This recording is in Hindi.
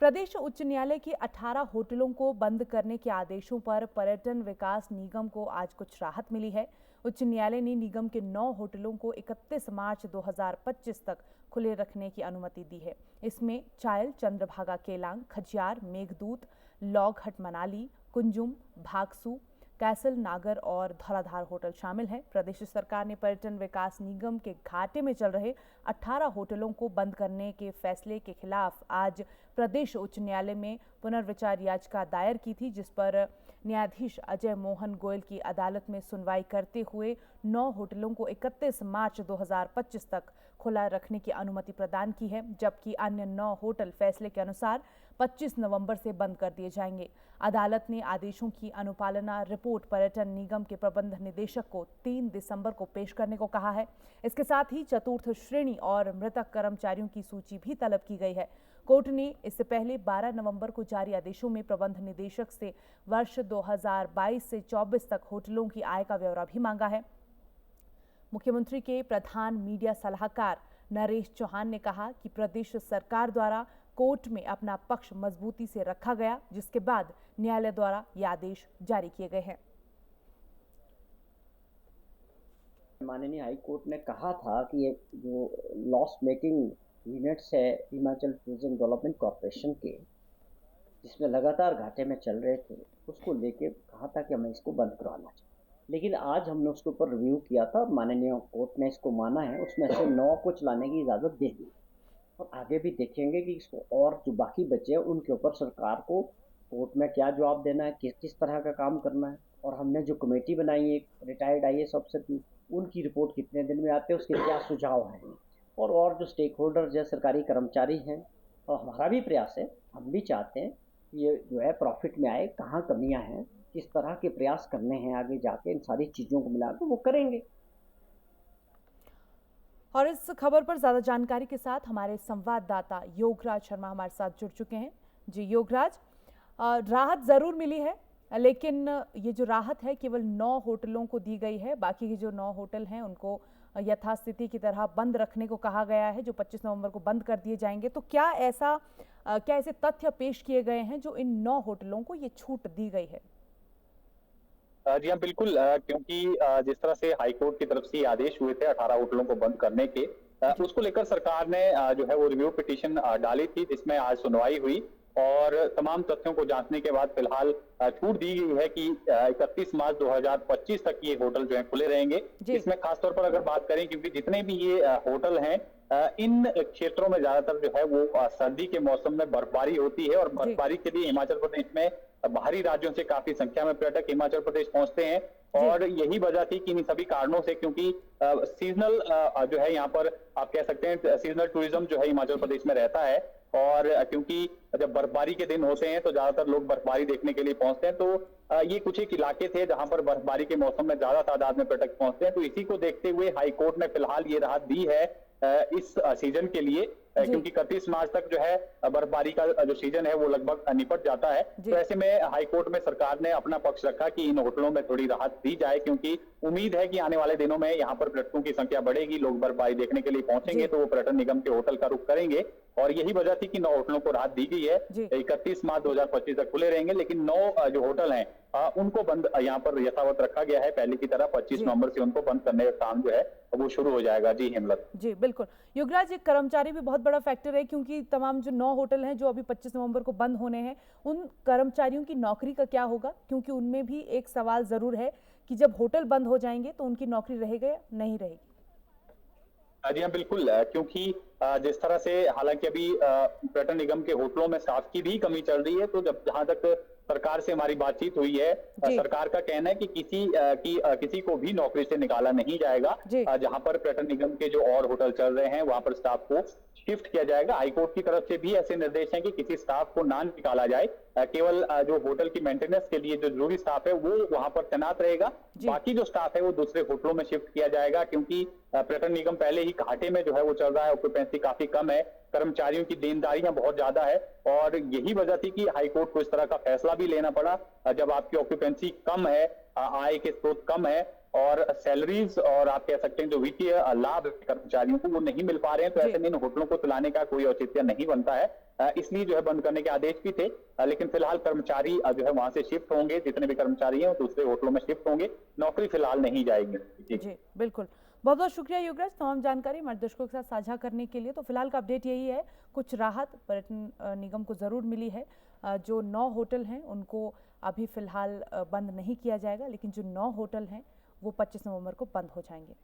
प्रदेश उच्च न्यायालय के 18 होटलों को बंद करने के आदेशों पर पर्यटन विकास निगम को आज कुछ राहत मिली है। उच्च न्यायालय ने निगम के 9 होटलों को 31 मार्च 2025 तक खुले रखने की अनुमति दी है। इसमें चायल, चंद्रभागा केलांग, खजियार, मेघदूत, लॉगहट मनाली, कुंजुम, भागसू, कैसल नागर और धौलाधार होटल शामिल हैं। प्रदेश सरकार ने पर्यटन विकास निगम के घाटे में चल रहे 18 होटलों को बंद करने के फैसले के खिलाफ आज प्रदेश उच्च न्यायालय में पुनर्विचार याचिका दायर की थी, जिस पर न्यायाधीश अजय मोहन गोयल की अदालत में सुनवाई करते हुए 9 होटलों को 31 मार्च 2025 तक खुला रखने की अनुमति प्रदान की है, जबकि अन्य 9 होटल फैसले के अनुसार 25 नवंबर से बंद कर दिए जाएंगे। अदालत ने आदेशों की अनुपालना रिपोर्ट पर्यटन निगम के प्रबंध निदेशक को 3 दिसंबर को पेश करने को कहा है। इसके साथ ही चतुर्थ श्रेणी और मृतक कर्मचारियों की सूची भी तलब की गई है। कोर्ट ने इससे पहले 12 नवंबर को जारी आदेशों में प्रबंध निदेशक से वर्ष 2022 से 24 तक होटलों की आय का ब्यौरा भी मांगा है। मुख्यमंत्री के प्रधान मीडिया सलाहकार नरेश चौहान ने कहा कि प्रदेश सरकार द्वारा कोर्ट में अपना पक्ष मजबूती से रखा गया, जिसके बाद न्यायालय द्वारा ये आदेश जारी किए गए हैं। माननीय हाई कोर्ट ने कहा था कि ये जो लॉस मेकिंग यूनिट्स है हिमाचल टूरिज्म डेवलपमेंट कॉर्पोरेशन के, जिसमें लगातार घाटे में चल रहे थे, उसको लेके कहा था कि हमें इसको बंद करवाना चाहिए। लेकिन आज हमने उसके ऊपर रिव्यू किया था, माननीय कोर्ट ने इसको माना है, उसमें से 9 को चलाने की इजाज़त दे दी और आगे भी देखेंगे कि इसको और जो बाकी बचे हैं उनके ऊपर सरकार को कोर्ट में क्या जवाब देना है, किस किस तरह का काम करना है। और हमने जो कमेटी बनाई है रिटायर्ड IAS अफसर की, उनकी रिपोर्ट कितने दिन में आते हैं, उसके क्या सुझाव हैं, और जो स्टेक होल्डर जो सरकारी कर्मचारी हैं, और हमारा भी प्रयास है, हम भी चाहते हैं कि ये जो है प्रॉफिट में आए, कहाँ कमियां हैं, किस तरह के प्रयास करने हैं आगे जाके, इन सारी चीज़ों को मिलाकर वो करेंगे। और इस खबर पर ज्यादा जानकारी के साथ हमारे संवाददाता योगराज शर्मा हमारे साथ जुड़ चुके हैं। जी योगराज, राहत जरूर मिली है, लेकिन ये जो राहत है केवल 9 होटलों को दी गई है। बाकी के जो 9 होटल हैं उनको यथास्थिति की तरह बंद रखने को कहा गया है, जो 25 नवंबर को बंद कर दिए जाएंगे। तो क्या ऐसे तथ्य पेश किए गए हैं जो इन 9 होटलों को ये छूट दी गई है? जी हाँ, बिल्कुल, क्योंकि जिस तरह से हाईकोर्ट की तरफ से आदेश हुए थे 18 होटलों को बंद करने के, उसको लेकर सरकार ने जो है वो रिव्यू पिटीशन डाली थी, जिसमें आज सुनवाई हुई और तमाम तथ्यों को जांचने के बाद फिलहाल छूट दी गई है कि 31 मार्च 2025 तक ये होटल जो है खुले रहेंगे। इसमें खासतौर पर अगर बात करें, क्योंकि जितने भी ये होटल हैं, इन क्षेत्रों में ज्यादातर जो है वो सर्दी के मौसम में बर्फबारी होती है और बर्फबारी के लिए हिमाचल प्रदेश में बाहरी राज्यों से काफी संख्या में पर्यटक हिमाचल प्रदेश पहुंचते हैं। और यही वजह थी कि इन सभी कारणों से, क्योंकि सीजनल जो है यहाँ पर आप कह सकते हैं सीजनल टूरिज्म जो है हिमाचल प्रदेश में रहता है, और क्योंकि जब बर्फबारी के दिन होते हैं तो ज्यादातर लोग बर्फबारी देखने के लिए पहुंचते हैं। तो ये कुछ एक इलाके थे जहां पर बर्फबारी के मौसम में ज्यादा तादाद में पर्यटक पहुंचते हैं। तो इसी को देखते हुए हाईकोर्ट ने फिलहाल ये राहत दी है इस सीजन के लिए, क्योंकि 31 मार्च तक जो है बर्फबारी का जो सीजन है वो लगभग निपट जाता है। तो ऐसे में हाईकोर्ट में सरकार ने अपना पक्ष रखा कि इन होटलों में थोड़ी राहत दी जाए, क्योंकि उम्मीद है कि आने वाले दिनों में यहाँ पर पर्यटकों की संख्या बढ़ेगी, लोग बर्फबारी देखने के लिए पहुंचेंगे तो वो पर्यटन निगम के होटल का रुख करेंगे। और यही वजह थी कि 9 होटलों को राहत दी गई है, 31 मार्च 2025 तक खुले रहेंगे, लेकिन 9 जो होटल हैं उनको बंद यहाँ पर यथावत रखा गया है पहले की तरह। 25 नवंबर से उनको बंद करने का काम जो है वो शुरू हो जाएगा। जी हेमलत। जी बिल्कुल युवराज, एक कर्मचारी भी बहुत बड़ा फैक्टर है, क्योंकि तमाम जो 9 होटल हैं जो अभी 25 नवंबर को बंद होने हैं, उन कर्मचारियों की नौकरी का क्या होगा? क्योंकि उनमें भी एक सवाल जरूर है कि जब होटल बंद हो जाएंगे तो उनकी नौकरी रहेगी या नहीं रहेगी? जी हाँ, बिल्कुल, क्योंकि जिस तरह से हालांकि अभी पर्यटन निगम के होटलों में स्टाफ की भी कमी चल रही है, तो जहां तक सरकार से हमारी बातचीत हुई है, सरकार का कहना है कि किसी को भी नौकरी से निकाला नहीं जाएगा। जहां पर पर्यटन निगम के जो और होटल चल रहे हैं वहां पर स्टाफ को शिफ्ट किया जाएगा। हाईकोर्ट की तरफ से भी ऐसे निर्देश हैं कि किसी स्टाफ को ना निकाला जाए, केवल जो होटल की मेंटेनेंस के लिए जो जरूरी स्टाफ है वो वहां पर तैनात रहेगा, बाकी जो स्टाफ है वो दूसरे होटलों में शिफ्ट किया जाएगा। क्योंकि पर्यटन निगम पहले ही घाटे में जो है वो चल रहा है, ऑक्यूपेंसी काफी कम है, कर्मचारियों की देनदारियां बहुत ज्यादा है, और यही वजह थी कि हाईकोर्ट को इस तरह का फैसला भी लेना पड़ा। जब आपकी ऑक्यूपेंसी कम है, आय के स्रोत कम है और सैलरीज और आप कह सकते हैं जो वित्तीय लाभ कर्मचारियों को वो नहीं मिल पा रहे हैं, तो ऐसे में इन होटलों को चलाने का कोई औचित्य नहीं बनता है। इसलिए जो है बंद करने के आदेश भी थे। लेकिन फिलहाल कर्मचारी जो है वहां से शिफ्ट होंगे, जितने भी कर्मचारी हैं वो दूसरे होटलों में शिफ्ट होंगे, नौकरी फिलहाल नहीं जाएगी। जी बिल्कुल, बहुत बहुत शुक्रिया युवराज तमाम जानकारी हमारे दर्शकों के साथ साझा करने के लिए। तो फिलहाल का अपडेट यही है, कुछ राहत पर्यटन निगम को ज़रूर मिली है। जो 9 होटल हैं उनको अभी फिलहाल बंद नहीं किया जाएगा, लेकिन जो 9 होटल हैं वो 25 नवंबर को बंद हो जाएंगे।